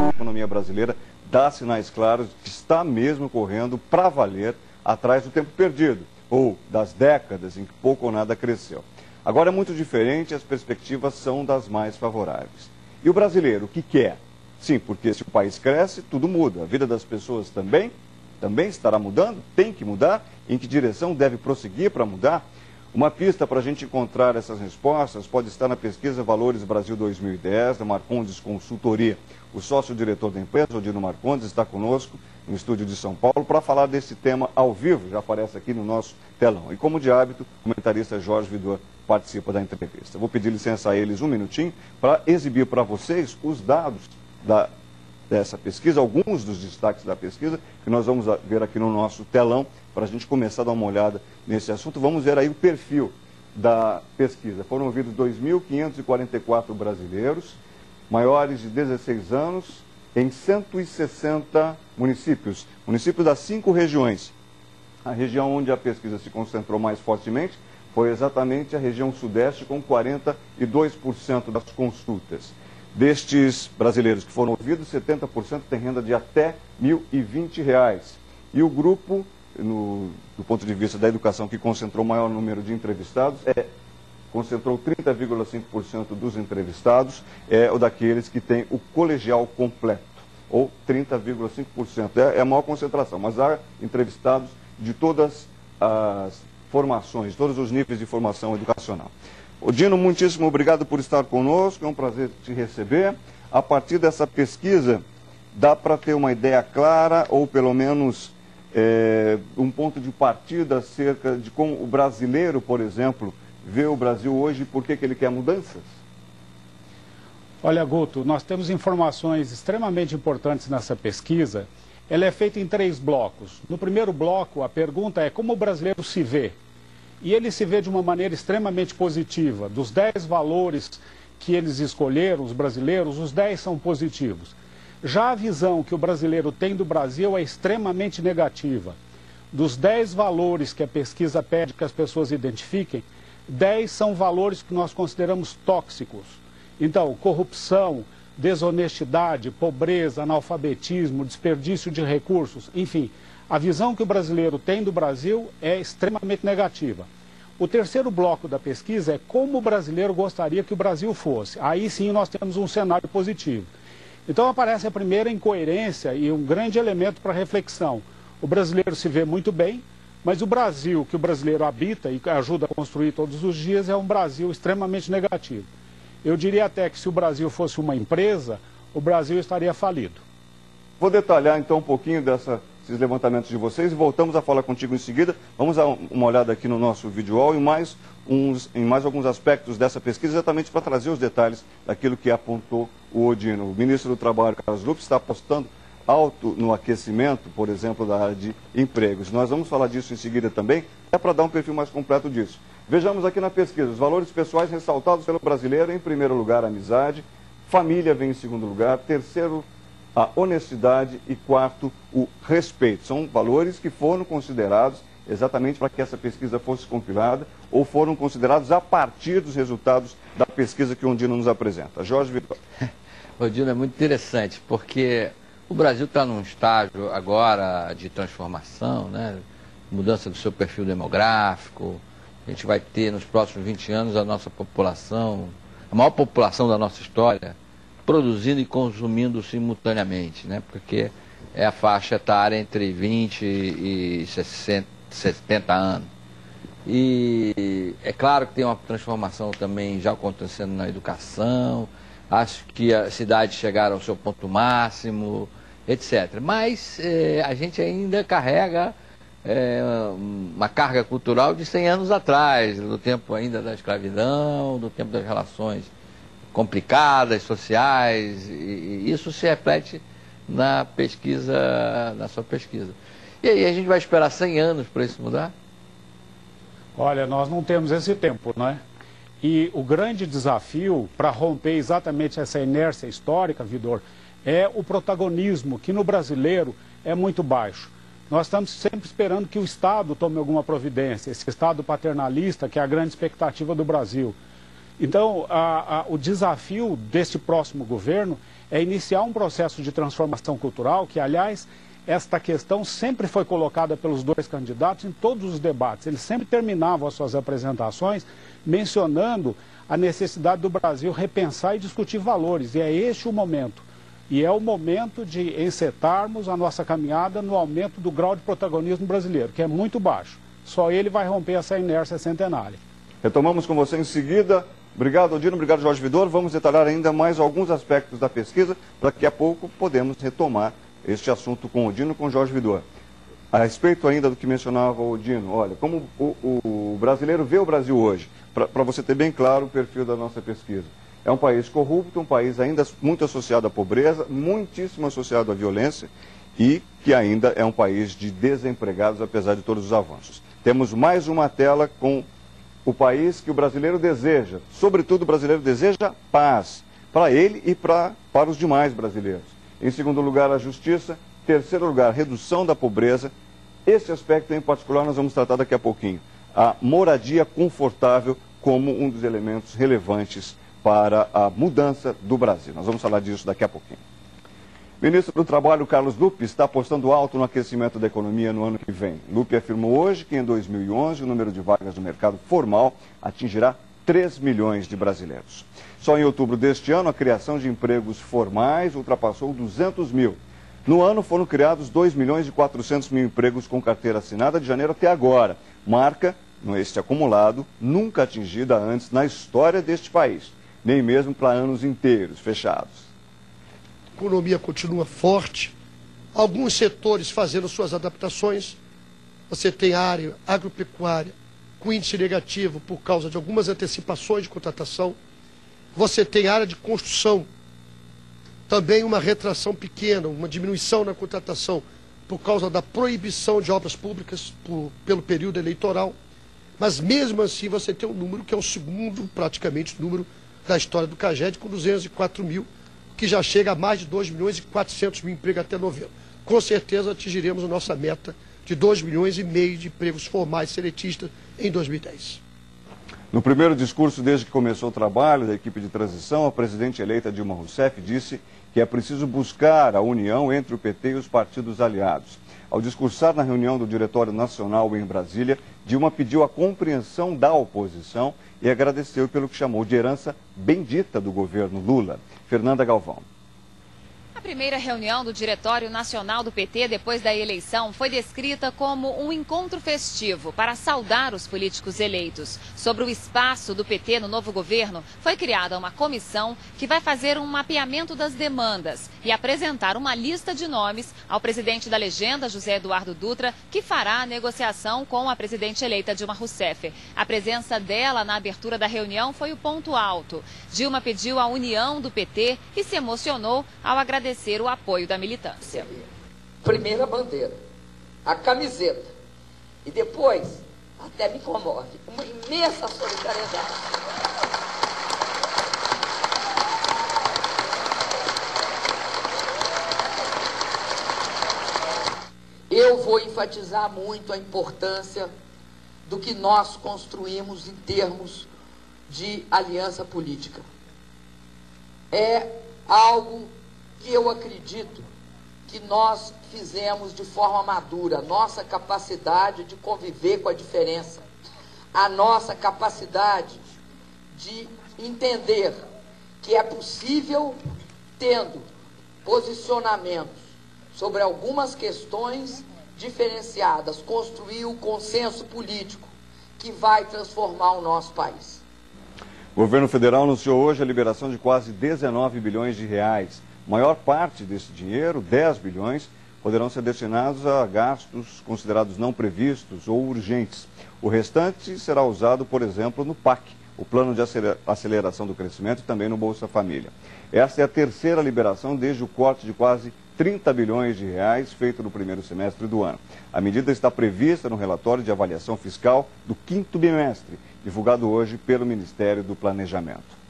A economia brasileira dá sinais claros de que está mesmo correndo para valer atrás do tempo perdido, ou das décadas em que pouco ou nada cresceu. Agora é muito diferente, as perspectivas são das mais favoráveis. E o brasileiro, o que quer? Sim, porque se o país cresce, tudo muda. A vida das pessoas também estará mudando, tem que mudar. Em que direção deve prosseguir para mudar? Uma pista para a gente encontrar essas respostas pode estar na pesquisa Valores Brasil 2010, da Marcondes Consultoria. O sócio-diretor da empresa, Odino Marcondes, está conosco no estúdio de São Paulo para falar desse tema ao vivo, já aparece aqui no nosso telão. E como de hábito, o comentarista Jorge Vidor participa da entrevista. Vou pedir licença a eles um minutinho para exibir para vocês os dados dessa pesquisa, alguns dos destaques da pesquisa, que nós vamos ver aqui no nosso telão, para a gente começar a dar uma olhada nesse assunto. Vamos ver aí o perfil da pesquisa. Foram ouvidos 2.544 brasileiros, maiores de 16 anos, em 160 municípios. Municípios das 5 regiões. A região onde a pesquisa se concentrou mais fortemente foi exatamente a região sudeste, com 42% das consultas. Destes brasileiros que foram ouvidos, 70% têm renda de até R$ 1.020. E o grupo, do ponto de vista da educação, que concentrou o maior número de entrevistados, concentrou 30,5% dos entrevistados, é o daqueles que têm o colegial completo, ou 30,5%. É a maior concentração, mas há entrevistados de todas as formações, todos os níveis de formação educacional. Odino, muitíssimo obrigado por estar conosco, é um prazer te receber. A partir dessa pesquisa, dá para ter uma ideia clara, ou pelo menos um ponto de partida acerca de como o brasileiro, por exemplo, vê o Brasil hoje e por que ele quer mudanças? Olha, Guto, nós temos informações extremamente importantes nessa pesquisa. Ela é feita em 3 blocos. No primeiro bloco, a pergunta é como o brasileiro se vê. E ele se vê de uma maneira extremamente positiva. Dos 10 valores que eles escolheram, os brasileiros, os 10 são positivos. Já a visão que o brasileiro tem do Brasil é extremamente negativa. Dos 10 valores que a pesquisa pede que as pessoas identifiquem, 10 são valores que nós consideramos tóxicos. Então, corrupção, desonestidade, pobreza, analfabetismo, desperdício de recursos, enfim, a visão que o brasileiro tem do Brasil é extremamente negativa. O terceiro bloco da pesquisa é como o brasileiro gostaria que o Brasil fosse. Aí sim nós temos um cenário positivo. Então aparece a primeira incoerência e um grande elemento para reflexão. O brasileiro se vê muito bem, mas o Brasil que o brasileiro habita e ajuda a construir todos os dias é um Brasil extremamente negativo. Eu diria até que se o Brasil fosse uma empresa, o Brasil estaria falido. Vou detalhar então um pouquinho desses levantamentos de vocês e voltamos a falar contigo em seguida. Vamos dar uma olhada aqui no nosso vídeo wall em mais alguns aspectos dessa pesquisa, exatamente para trazer os detalhes daquilo que apontou o Odino. O ministro do Trabalho, Carlos Lupe, está apostando alto no aquecimento, por exemplo, da área de empregos. Nós vamos falar disso em seguida também, para dar um perfil mais completo disso. Vejamos aqui na pesquisa, os valores pessoais ressaltados pelo brasileiro: em primeiro lugar, a amizade, família vem em segundo lugar, terceiro, a honestidade e quarto, o respeito. São valores que foram considerados exatamente para que essa pesquisa fosse compilada ou foram considerados a partir dos resultados da pesquisa que o Odino nos apresenta. Jorge Vidor. Odino, é muito interessante, porque o Brasil está num estágio agora de transformação, né? Mudança do seu perfil demográfico. A gente vai ter nos próximos 20 anos a nossa população, a maior população da nossa história, produzindo e consumindo simultaneamente, né? Porque é a faixa etária entre 20 e 70 anos. E é claro que tem uma transformação também já acontecendo na educação, acho que as cidades chegaram ao seu ponto máximo, etc. Mas a gente ainda carrega uma carga cultural de 100 anos atrás, do tempo ainda da escravidão, do tempo das relações complicadas, sociais, e isso se reflete na pesquisa, na sua pesquisa. E aí, a gente vai esperar 100 anos para isso mudar? Olha, nós não temos esse tempo, não é? E o grande desafio para romper exatamente essa inércia histórica, Vidor, é o protagonismo, que no brasileiro é muito baixo. Nós estamos sempre esperando que o Estado tome alguma providência, esse Estado paternalista, que é a grande expectativa do Brasil. Então, o desafio deste próximo governo é iniciar um processo de transformação cultural que, aliás, esta questão sempre foi colocada pelos dois candidatos em todos os debates. Eles sempre terminavam as suas apresentações mencionando a necessidade do Brasil repensar e discutir valores. E é este o momento. E é o momento de encetarmos a nossa caminhada no aumento do grau de protagonismo brasileiro, que é muito baixo. Só ele vai romper essa inércia centenária. Retomamos com você em seguida. Obrigado, Odino. Obrigado, Jorge Vidor. Vamos detalhar ainda mais alguns aspectos da pesquisa, para que daqui a pouco podemos retomar este assunto com o Odino e com o Jorge Vidor. A respeito ainda do que mencionava o Odino, olha, como o brasileiro vê o Brasil hoje, para você ter bem claro o perfil da nossa pesquisa. É um país corrupto, um país ainda muito associado à pobreza, muitíssimo associado à violência e que ainda é um país de desempregados, apesar de todos os avanços. Temos mais uma tela com o país que o brasileiro deseja. Sobretudo, o brasileiro deseja paz para ele e para os demais brasileiros. Em segundo lugar, a justiça. Terceiro lugar, redução da pobreza. Esse aspecto em particular nós vamos tratar daqui a pouquinho. A moradia confortável como um dos elementos relevantes para a mudança do Brasil. Nós vamos falar disso daqui a pouquinho. O ministro do Trabalho, Carlos Lupe, está apostando alto no aquecimento da economia no ano que vem. Lupe afirmou hoje que em 2011 o número de vagas no mercado formal atingirá 3 milhões de brasileiros. Só em outubro deste ano, a criação de empregos formais ultrapassou 200 mil. No ano foram criados 2 milhões e 400 mil empregos com carteira assinada de janeiro até agora. Marca, neste acumulado, nunca atingida antes na história deste país, nem mesmo para anos inteiros fechados. A economia continua forte, alguns setores fazendo suas adaptações. Você tem a área agropecuária com índice negativo por causa de algumas antecipações de contratação. Você tem a área de construção, também uma retração pequena, uma diminuição na contratação por causa da proibição de obras públicas pelo período eleitoral. Mas mesmo assim você tem um número que é o segundo, praticamente, número da história do CAGED, com 204 mil, que já chega a mais de 2 milhões e 400 mil empregos até novembro. Com certeza atingiremos a nossa meta de 2 milhões e meio de empregos formais seletistas em 2010. No primeiro discurso desde que começou o trabalho da equipe de transição, a presidente eleita Dilma Rousseff disse que é preciso buscar a união entre o PT e os partidos aliados. Ao discursar na reunião do Diretório Nacional em Brasília, Dilma pediu a compreensão da oposição e agradeceu pelo que chamou de herança bendita do governo Lula. Fernanda Galvão. A primeira reunião do Diretório Nacional do PT depois da eleição foi descrita como um encontro festivo para saudar os políticos eleitos. Sobre o espaço do PT no novo governo, foi criada uma comissão que vai fazer um mapeamento das demandas e apresentar uma lista de nomes ao presidente da legenda, José Eduardo Dutra, que fará a negociação com a presidente eleita Dilma Rousseff. A presença dela na abertura da reunião foi o ponto alto. Dilma pediu a união do PT e se emocionou ao agradecer o apoio da militância. Primeira bandeira, a camiseta, e depois, até me comove, uma imensa solidariedade. Eu vou enfatizar muito a importância do que nós construímos em termos de aliança política. É algo que eu acredito que nós fizemos de forma madura, nossa capacidade de conviver com a diferença, a nossa capacidade de entender que é possível, tendo posicionamentos sobre algumas questões diferenciadas, construir o consenso político que vai transformar o nosso país. O governo federal anunciou hoje a liberação de quase 19 bilhões de reais. Maior parte desse dinheiro, 10 bilhões, poderão ser destinados a gastos considerados não previstos ou urgentes. O restante será usado, por exemplo, no PAC, o Plano de Aceleração do Crescimento, e também no Bolsa Família. Esta é a terceira liberação desde o corte de quase 30 bilhões de reais feito no primeiro semestre do ano. A medida está prevista no relatório de avaliação fiscal do 5º bimestre, divulgado hoje pelo Ministério do Planejamento.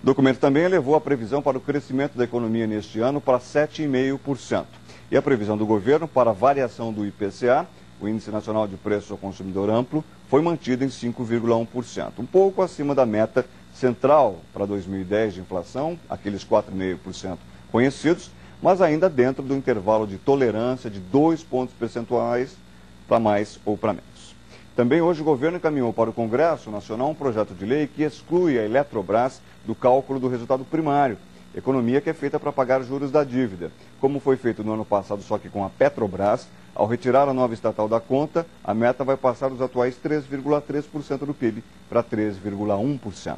O documento também elevou a previsão para o crescimento da economia neste ano para 7,5%. E a previsão do governo para a variação do IPCA, o Índice Nacional de Preços ao Consumidor Amplo, foi mantida em 5,1%, um pouco acima da meta central para 2010 de inflação, aqueles 4,5% conhecidos, mas ainda dentro do intervalo de tolerância de 2 pontos percentuais para mais ou para menos. Também hoje o governo encaminhou para o Congresso Nacional um projeto de lei que exclui a Eletrobras do cálculo do resultado primário, economia que é feita para pagar juros da dívida. Como foi feito no ano passado, só que com a Petrobras, ao retirar a nova estatal da conta, a meta vai passar dos atuais 3,3% do PIB para 3,1%.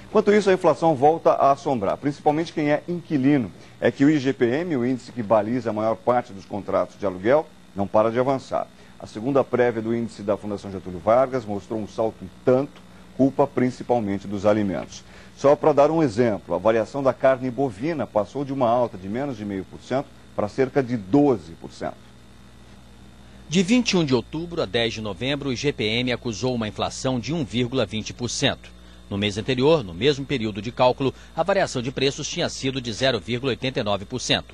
Enquanto isso, a inflação volta a assombrar, principalmente quem é inquilino. É que o IGPM, o índice que baliza a maior parte dos contratos de aluguel, não para de avançar. A segunda prévia do índice da Fundação Getúlio Vargas mostrou um salto tanto, culpa principalmente dos alimentos. Só para dar um exemplo, a variação da carne bovina passou de uma alta de menos de 0,5% para cerca de 12%. De 21 de outubro a 10 de novembro, o IGPM acusou uma inflação de 1,20%. No mês anterior, no mesmo período de cálculo, a variação de preços tinha sido de 0,89%.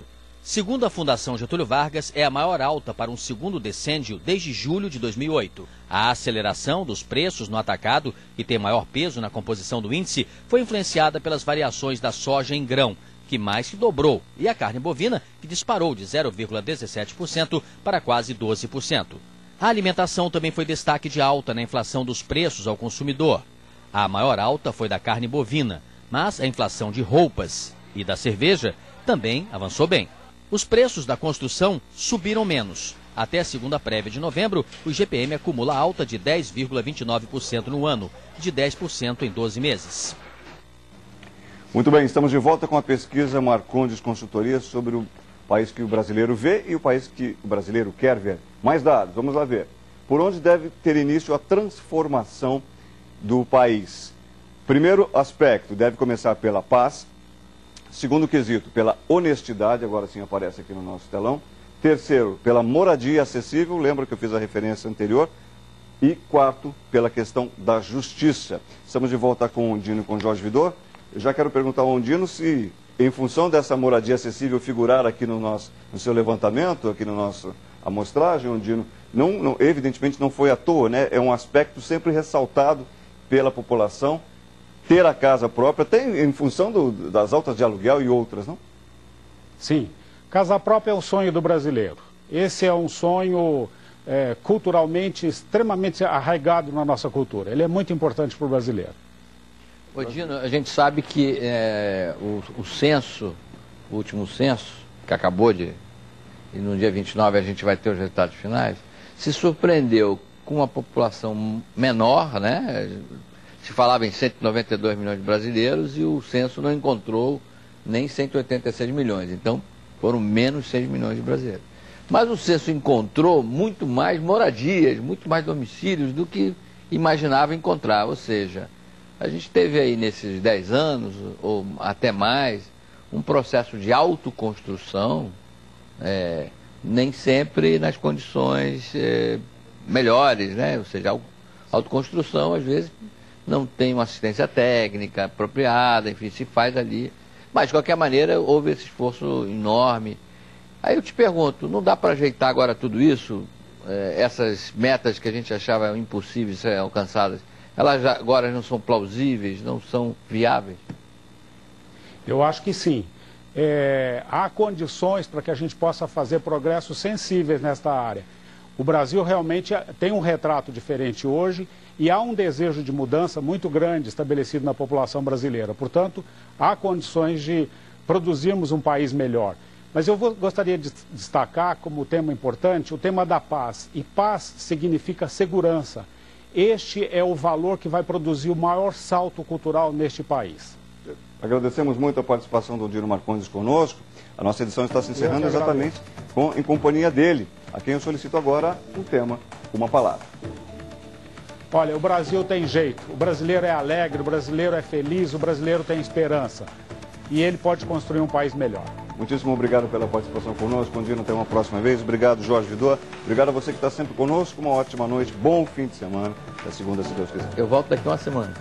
Segundo a Fundação Getúlio Vargas, é a maior alta para um segundo decêndio desde julho de 2008. A aceleração dos preços no atacado, que tem maior peso na composição do índice, foi influenciada pelas variações da soja em grão, que mais que dobrou, e a carne bovina, que disparou de 0,17% para quase 12%. A alimentação também foi destaque de alta na inflação dos preços ao consumidor. A maior alta foi da carne bovina, mas a inflação de roupas e da cerveja também avançou bem. Os preços da construção subiram menos. Até a segunda prévia de novembro, o IGPM acumula alta de 10,29% no ano, de 10% em 12 meses. Muito bem, estamos de volta com a pesquisa Marcondes Consultoria sobre o país que o brasileiro vê e o país que o brasileiro quer ver. Mais dados, vamos lá ver. Por onde deve ter início a transformação do país? Primeiro aspecto, deve começar pela paz. Segundo quesito, pela honestidade, agora sim aparece aqui no nosso telão. Terceiro, pela moradia acessível, lembra que eu fiz a referência anterior. E quarto, pela questão da justiça. Estamos de volta com o Ondino e com o Jorge Vidor. Eu já quero perguntar ao Ondino se, em função dessa moradia acessível figurar aqui no seu levantamento, aqui no nosso amostragem, Ondino, evidentemente não foi à toa, né? É um aspecto sempre ressaltado pela população. Ter a casa própria, tem em função das altas de aluguel e outras, não? Sim. Casa própria é o sonho do brasileiro. Esse é um sonho culturalmente extremamente arraigado na nossa cultura. Ele é muito importante para o brasileiro. Dino, a gente sabe que o censo, o último censo, que acabou e no dia 29 a gente vai ter os resultados finais, se surpreendeu com uma população menor, né? Se falava em 192 milhões de brasileiros e o censo não encontrou nem 186 milhões. Então, foram menos 6 milhões de brasileiros. Mas o censo encontrou muito mais moradias, muito mais domicílios do que imaginava encontrar. Ou seja, a gente teve aí nesses 10 anos, ou até mais, um processo de autoconstrução, nem sempre nas condições melhores, né? Ou seja, a autoconstrução, às vezes, não tem uma assistência técnica apropriada, enfim, se faz ali. Mas, de qualquer maneira, houve esse esforço enorme. Aí eu te pergunto, não dá para ajeitar agora tudo isso? Essas metas que a gente achava impossíveis de ser alcançadas, elas agora não são plausíveis, não são viáveis? Eu acho que sim. Há condições para que a gente possa fazer progressos sensíveis nesta área. O Brasil realmente tem um retrato diferente hoje e há um desejo de mudança muito grande estabelecido na população brasileira. Portanto, há condições de produzirmos um país melhor. Mas eu gostaria de destacar como tema importante o tema da paz. E paz significa segurança. Este é o valor que vai produzir o maior salto cultural neste país. Agradecemos muito a participação do Ondino Marcondes conosco. A nossa edição está se encerrando exatamente em companhia dele, a quem eu solicito agora um tema, uma palavra. Olha, o Brasil tem jeito, o brasileiro é alegre, o brasileiro é feliz, o brasileiro tem esperança. E ele pode construir um país melhor. Muitíssimo obrigado pela participação conosco, Ondino, até uma próxima vez. Obrigado, Jorge Vidor. Obrigado a você que está sempre conosco. Uma ótima noite, bom fim de semana. Até segunda, se Deus quiser. Eu volto daqui uma semana.